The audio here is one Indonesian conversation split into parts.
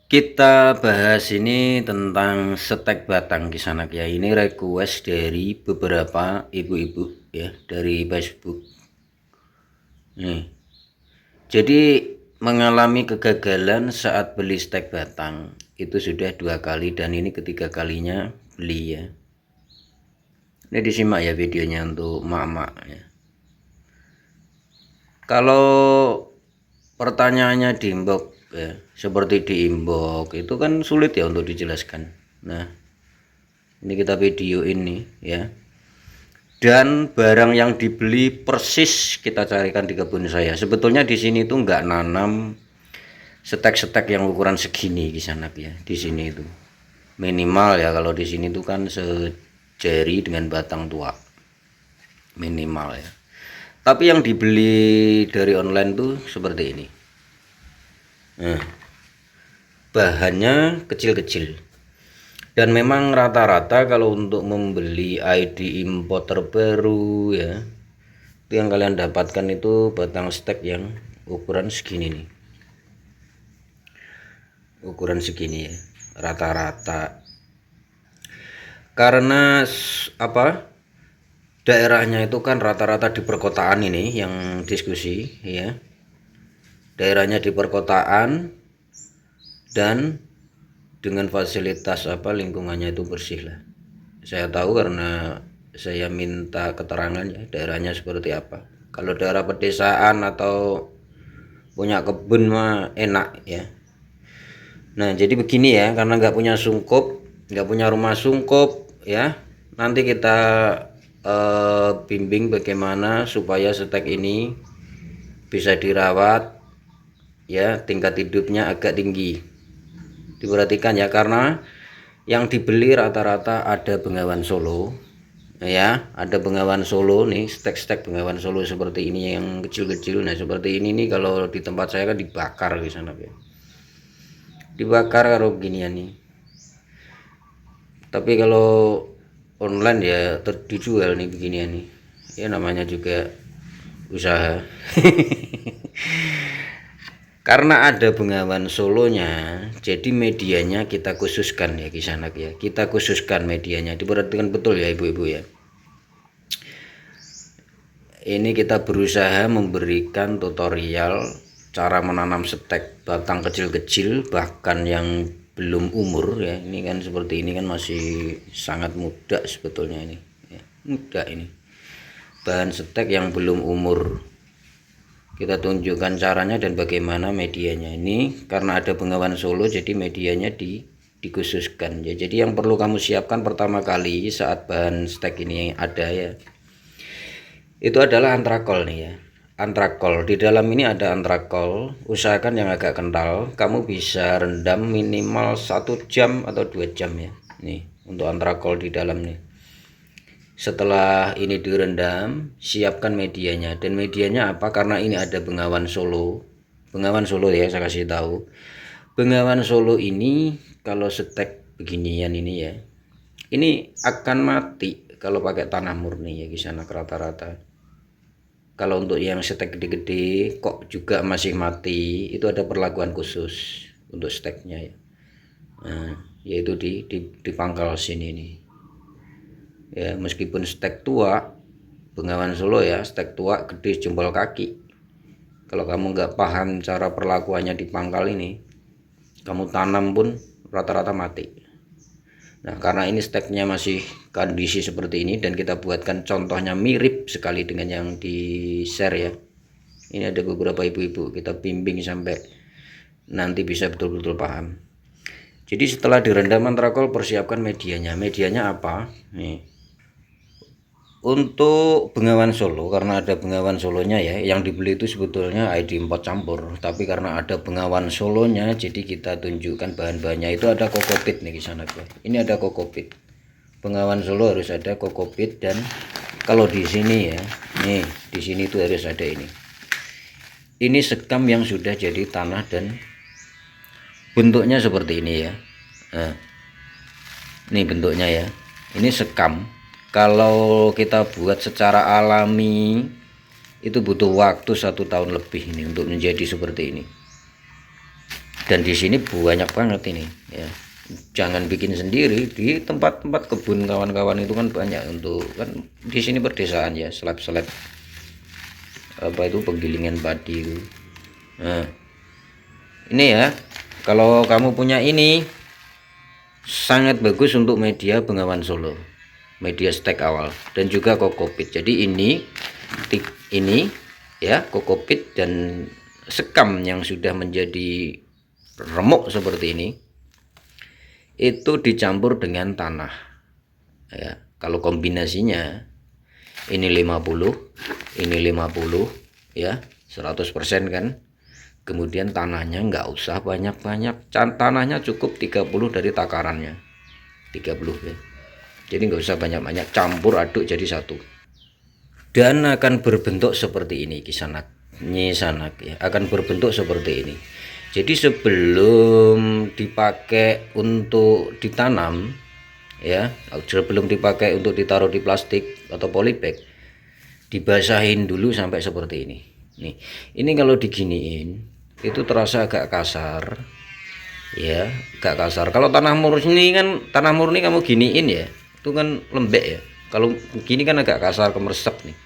Kita bahas ini tentang stek batang Kisanak ya. Ini request dari beberapa ibu-ibu ya dari Facebook. Nih. Jadi mengalami kegagalan saat beli stek batang itu sudah 2 kali dan ini ketiga kalinya beli ya. Ini disimak ya videonya untuk mak-mak ya. Kalau pertanyaannya di inbox ya, seperti di inbox itu kan sulit ya untuk dijelaskan. Nah, ini kita video ini ya. Dan barang yang dibeli persis kita carikan di kebun saya. Sebetulnya di sini tuh nggak nanam stek-stek yang ukuran segini Kisanak ya. Di sini itu minimal ya, kalau di sini tuh kan sejari dengan batang tua minimal ya. Tapi yang dibeli dari online tuh seperti ini. Nah, bahannya kecil-kecil. Dan memang rata-rata kalau untuk membeli ID impor terbaru ya, itu yang kalian dapatkan itu batang stek yang ukuran segini nih. Ukuran segini ya, rata-rata. Karena apa? Daerahnya itu kan rata-rata di perkotaan ini yang diskusi ya. Daerahnya di perkotaan dan dengan fasilitas apa, lingkungannya itu bersih lah. Saya tahu karena saya minta keterangan ya daerahnya seperti apa. Kalau daerah pedesaan atau punya kebun mah enak ya. Nah jadi begini ya, karena nggak punya sungkup, nggak punya rumah sungkup ya, nanti kita bimbing bagaimana supaya stek ini bisa dirawat ya, tingkat hidupnya agak tinggi. Diperhatikan ya, karena yang dibeli rata-rata ada Bengawan Solo ya, ada Bengawan Solo nih, stek-stek Bengawan Solo seperti ini yang kecil-kecil. Nah seperti ini nih, kalau di tempat saya kan dibakar di sana ya, dibakar karo beginian nih. Tapi kalau online ya dijual nih beginian nih ya, namanya juga usaha. Karena ada Bengawan Solonya, jadi medianya kita khususkan ya Kisanak ya. Kita khususkan medianya, diperhatikan betul ya ibu-ibu ya. Ini kita berusaha memberikan tutorial cara menanam stek batang kecil-kecil, bahkan yang belum umur ya. Ini kan seperti ini kan masih sangat muda sebetulnya ini ya. Muda ini. Bahan stek yang belum umur. Kita tunjukkan caranya dan bagaimana medianya. Ini karena ada Bengawan Solo jadi medianya dikhususkan ya. Jadi yang perlu kamu siapkan pertama kali saat bahan stek ini ada ya, itu adalah antrakol nih ya. Antrakol, di dalam ini ada antrakol. Usahakan yang agak kental. Kamu bisa rendam minimal 1 jam atau 2 jam ya. Nih untuk antrakol di dalam nih. Setelah ini direndam, siapkan medianya. Dan medianya apa? Karena ini ada Bengawan Solo. Bengawan Solo ya, saya kasih tahu. Bengawan Solo ini kalau stek beginian ini ya, ini akan mati kalau pakai tanah murni ya Kisanak rata-rata. Kalau untuk yang stek gede-gede kok juga masih mati, itu ada perlakuan khusus untuk steknya ya. Nah, yaitu di pangkal sini nih. Ya, meskipun stek tua Bengawan Solo ya, stek tua gede jempol kaki. Kalau kamu nggak paham cara perlakuannya di pangkal ini, kamu tanam pun rata-rata mati. Nah, karena ini steknya masih kondisi seperti ini dan kita buatkan contohnya mirip sekali dengan yang di share ya. Ini ada beberapa ibu-ibu, kita bimbing sampai nanti bisa betul-betul paham. Jadi setelah direndam antrakol, persiapkan medianya. Medianya apa? Nih. Untuk Bengawan Solo, karena ada Bengawan Solonya ya, yang dibeli itu sebetulnya ID import campur, tapi karena ada Bengawan Solonya jadi kita tunjukkan bahan-bahannya. Itu ada kokopit nih di sana ya. Ini ada kokopit. Bengawan Solo harus ada kokopit, dan kalau di sini ya, nih di sini tuh harus ada ini. Ini sekam yang sudah jadi tanah dan bentuknya seperti ini ya. Nah, ini bentuknya ya. Ini sekam. Kalau kita buat secara alami itu butuh waktu 1 tahun lebih ini untuk menjadi seperti ini. Dan di sini banyak banget ini ya. Jangan bikin sendiri, di tempat-tempat kebun kawan-kawan itu kan banyak. Untuk kan di sini perdesaan ya, slab-slab apa itu penggilingan padi itu. Nah ini ya, kalau kamu punya ini sangat bagus untuk media Bengawan Solo, media stek awal, dan juga kokopit. Jadi ini ya kokopit dan sekam yang sudah menjadi remuk seperti ini, itu dicampur dengan tanah ya. Kalau kombinasinya ini 50, ini 50 ya, 100% kan. Kemudian tanahnya nggak usah banyak-banyak, tanahnya cukup 30 dari takarannya, 30 ya. Jadi nggak usah banyak-banyak, campur aduk jadi satu, dan akan berbentuk seperti ini kisanak nyisanak ya, akan berbentuk seperti ini. Jadi sebelum dipakai untuk ditanam ya, sebelum dipakai untuk ditaruh di plastik atau polybag, dibasahin dulu sampai seperti ini. Nih, ini kalau diginiin itu terasa agak kasar ya, agak kasar. Kalau tanah murni kan, tanah murni kamu giniin ya, itu kan lembek ya. Kalau begini kan agak kasar, kemeresep nih.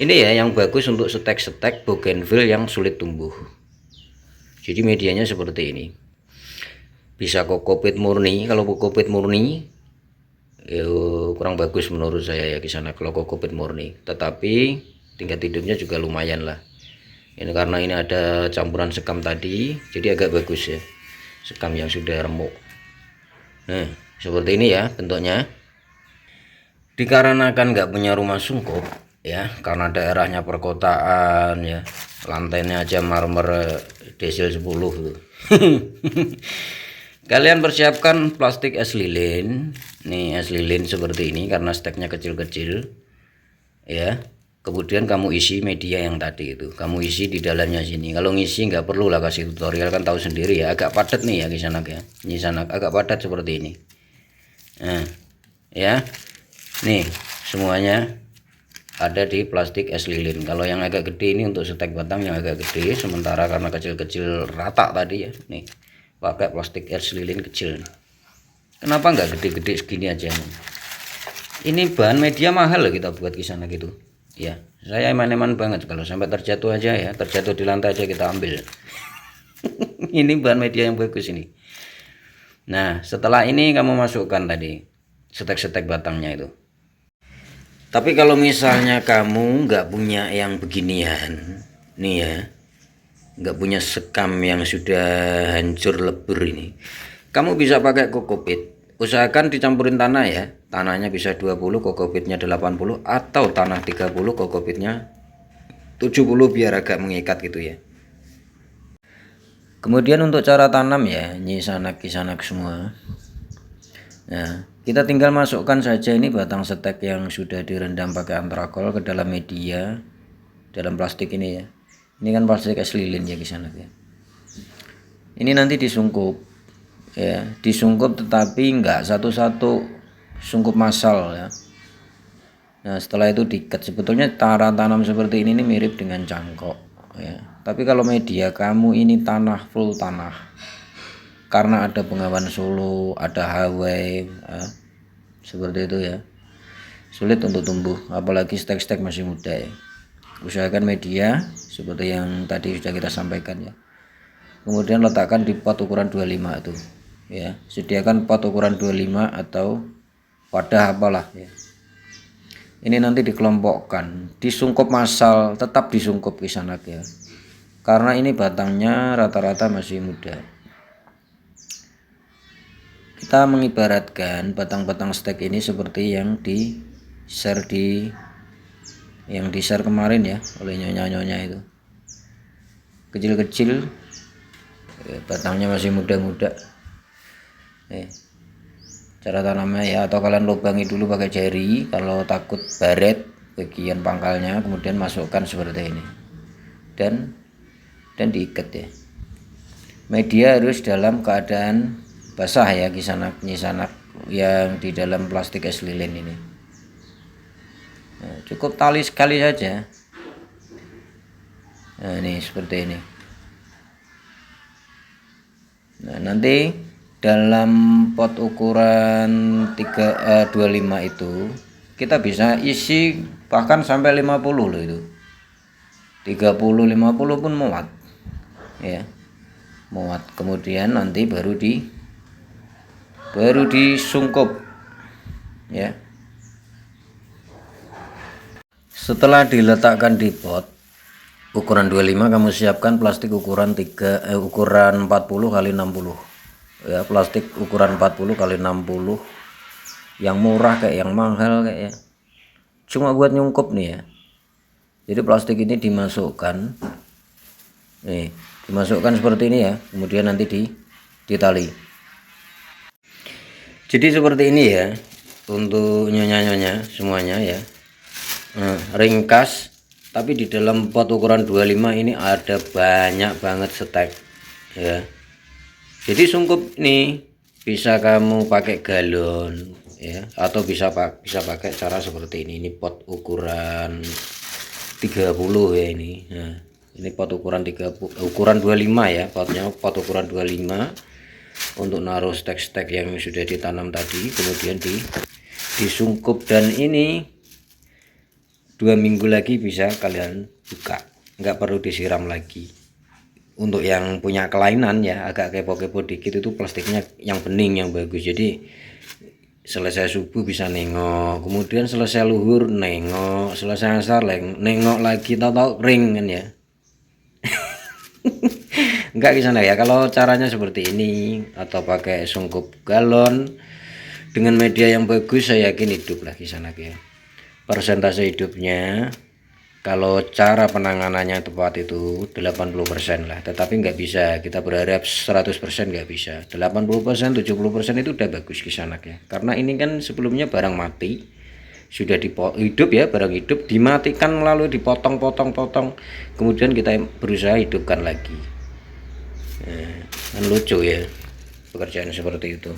Ini ya yang bagus untuk stek-stek bougainville yang sulit tumbuh. Jadi medianya seperti ini. Bisa kokopit murni. Kalau kokopit murni ya, kurang bagus menurut saya ya di sana kalau kokopit murni. Tetapi tingkat hidupnya juga lumayan lah. Ini karena ini ada campuran sekam tadi, jadi agak bagus ya. Sekam yang sudah remuk. Nah, seperti ini ya bentuknya. Dikarenakan nggak punya rumah sungkup ya, karena daerahnya perkotaan ya, lantainya aja marmer desil 10 tuh. Kalian persiapkan plastik es lilin. Nih es lilin seperti ini karena steknya kecil-kecil ya. Kemudian kamu isi media yang tadi itu, kamu isi di dalamnya sini. Kalau ngisi nggak perlu lah kasih tutorial, kan tahu sendiri ya, agak padat nih ya kisanak ya, nyisanak agak padat seperti ini. Nah ya, nih semuanya ada di plastik es lilin. Kalau yang agak gede ini untuk stek batang yang agak gede, sementara karena kecil-kecil rata tadi ya, nih pakai plastik es lilin kecil. Kenapa nggak gede-gede segini aja nih? Ini bahan media mahal loh kita buat kisana gitu ya. Saya eman-eman banget kalau sampai terjatuh aja ya, terjatuh di lantai aja kita ambil. Ini bahan media yang bagus ini. Nah setelah ini kamu masukkan tadi stek-stek batangnya itu. Tapi kalau misalnya kamu nggak punya yang beginian nih ya, nggak punya sekam yang sudah hancur lebur ini, kamu bisa pakai kokopit. Usahakan dicampurin tanah ya, tanahnya bisa 20, kokopitnya 80, atau tanah 30, kokopitnya 70 biar agak mengikat gitu ya. Kemudian untuk cara tanam ya, nyisanak kisanak semua. Nah kita tinggal masukkan saja ini batang stek yang sudah direndam pakai antrakol ke dalam media, dalam plastik ini ya. Ini kan plastik es lilin ya kisanak ya. Ini nanti disungkup ya, disungkup tetapi enggak satu-satu sungkup massal ya. Nah setelah itu diikat. Sebetulnya cara tanam seperti ini mirip dengan cangkok ya, tapi kalau media kamu ini tanah, full tanah, karena ada Bengawan Solo, ada Hawaii ya, seperti itu ya, sulit untuk tumbuh, apalagi stek-stek masih muda ya. Usahakan media seperti yang tadi sudah kita sampaikan ya. Kemudian letakkan di pot ukuran 25 itu ya, sediakan pot ukuran 25 atau wadah apalah ya. Ini nanti dikelompokkan, disungkup massal, tetap disungkup kisanak ya, karena ini batangnya rata-rata masih muda. Kita mengibaratkan batang-batang stek ini seperti yang di share kemarin ya oleh nyonya-nyonya itu, kecil-kecil batangnya masih muda-muda. Cara tanamnya ya, atau kalian lubangi dulu pakai jari kalau takut baret bagian pangkalnya, kemudian masukkan seperti ini dan diikat ya. Media harus dalam keadaan basah ya kisanak nyisanak yang di dalam plastik es lilin ini. Nah, cukup tali sekali saja. Nah ini seperti ini. Nah, nanti dalam pot ukuran 25 itu kita bisa isi bahkan sampai 50 loh itu. 30 50 pun muat. Ya. Muat. Kemudian nanti baru disungkup. Ya. Setelah diletakkan di pot ukuran 25, kamu siapkan plastik ukuran 40 kali 60. Ya, plastik ukuran 40 kali 60 yang murah kayak yang mahal kayak ya. Cuma buat nyungkup nih ya. Jadi plastik ini dimasukkan. Nih, dimasukkan seperti ini ya. Kemudian nanti ditali. Jadi seperti ini ya. Untuk nyonya-nyonya semuanya ya. Nah, ringkas, tapi di dalam pot ukuran 25 ini ada banyak banget stek ya. Jadi sungkup nih bisa kamu pakai galon ya, atau bisa pakai cara seperti ini. Ini pot ukuran 30 ya ini. Nah, ini pot ukuran 30, ukuran 25 ya, potnya pot ukuran 25 untuk naruh stek-stek yang sudah ditanam tadi, kemudian disungkup. Dan ini 2 minggu lagi bisa kalian buka, nggak perlu disiram lagi. Untuk yang punya kelainan ya, agak kepo-kepo dikit, itu plastiknya yang bening yang bagus. Jadi selesai subuh bisa nengok, kemudian selesai luhur nengok, selesai asar nengok lagi, tahu-tahu ring kan ya. Enggak ke sana ya. Kalau caranya seperti ini atau pakai sungkup galon dengan media yang bagus, saya yakin hidup lah di sana ya. Persentase hidupnya kalau cara penanganannya tepat itu 80% lah, tetapi nggak bisa kita berharap 100%, nggak bisa. 80% 70% itu udah bagus kisanak ya, karena ini kan sebelumnya barang mati sudah hidup ya, barang hidup dimatikan lalu dipotong-potong, kemudian kita berusaha hidupkan lagi. Nah, kan lucu ya pekerjaan seperti itu.